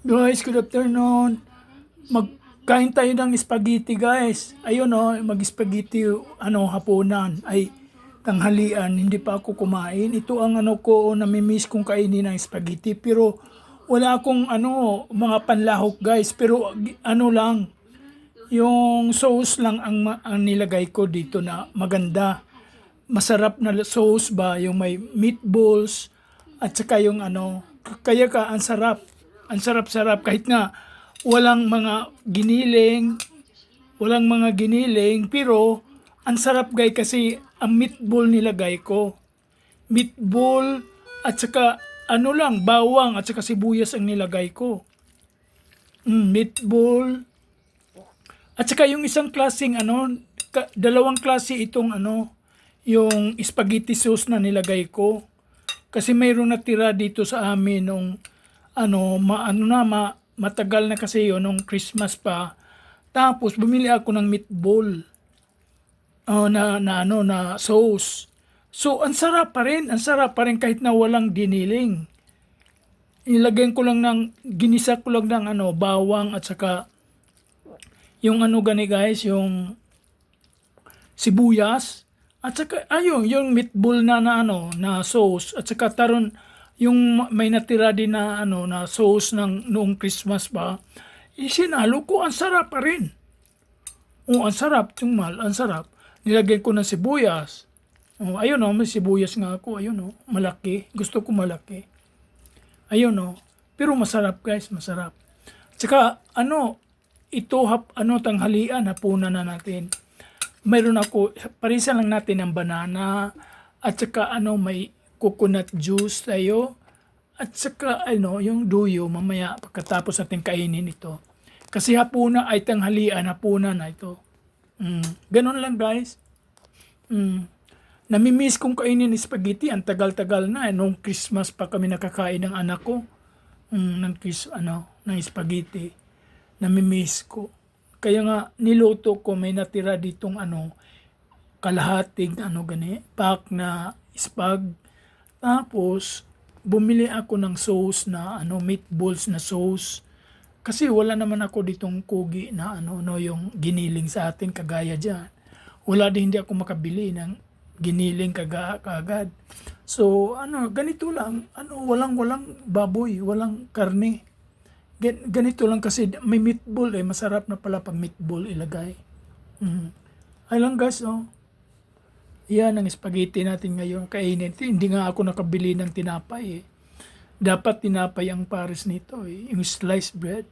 Guys, good afternoon. Magkain tayo ng spaghetti, guys. Ayun mag-spaghetti hapunan ay tanghalian. Hindi pa ako kumain. Ito ang ko nami-miss kong kainin ng spaghetti pero wala akong mga panlahok, guys. Pero lang, yung sauce lang ang nilagay ko dito na maganda. Masarap na sauce ba, yung may meatballs at saka yung kaya ang sarap. Ang sarap-sarap kahit nga walang mga giniling, pero ang sarap guys kasi ang meatball nilagay ko. Meatball at saka lang, bawang at saka sibuyas ang nilagay ko. Meatball at saka yung isang klaseng dalawang klase itong yung spaghetti sauce na nilagay ko. Kasi mayroong natira dito sa amin nung matagal na kasi yun, nung Christmas pa. Tapos bumili ako ng meatball na sauce. So ang sarap pa rin kahit na walang diniling. Ginisa ko lang ng bawang at saka yung gani guys, yung sibuyas at saka yung meatball na sauce at saka yung may natira din na sauce ng noong Christmas pa. Isinalo ko, ang sarap pa rin. Ang sarap, ang sarap. Nilagyan ko ng sibuyas. May sibuyas nga ako, malaki. Gusto ko malaki. Pero masarap guys, masarap. Tsaka tanghalian, hapunan na natin. Mayroon ako, parisan lang natin ng banana, at saka may coconut juice tayo, at saka yung duyo mamaya pagkatapos natin kainin ito. Kasi hapunan ay tanghalian, hapunan na ito. Ganun lang guys. Namimiss kong kainin spaghetti, ang tagal-tagal na. Nung Christmas pa kami nakakain ng anak ko. Ng spaghetti. Namimiss ko. Kaya nga niluto ko, may natira ditong kalahating pack na spag. Tapos bumili ako ng sauce na meatballs na sauce. Kasi wala naman ako ditong kugi na yung giniling sa atin kagaya diyan. Wala din, hindi ako makabili ng giniling kagad. So ganito lang, walang baboy, walang karne. Ganito lang kasi may meatball masarap na pala pag meatball ilagay. Ay lang guys, yan ang spaghetti natin ngayon kainin. Hindi nga ako nakabili ng tinapay. Dapat tinapay ang pares nito, yung sliced bread.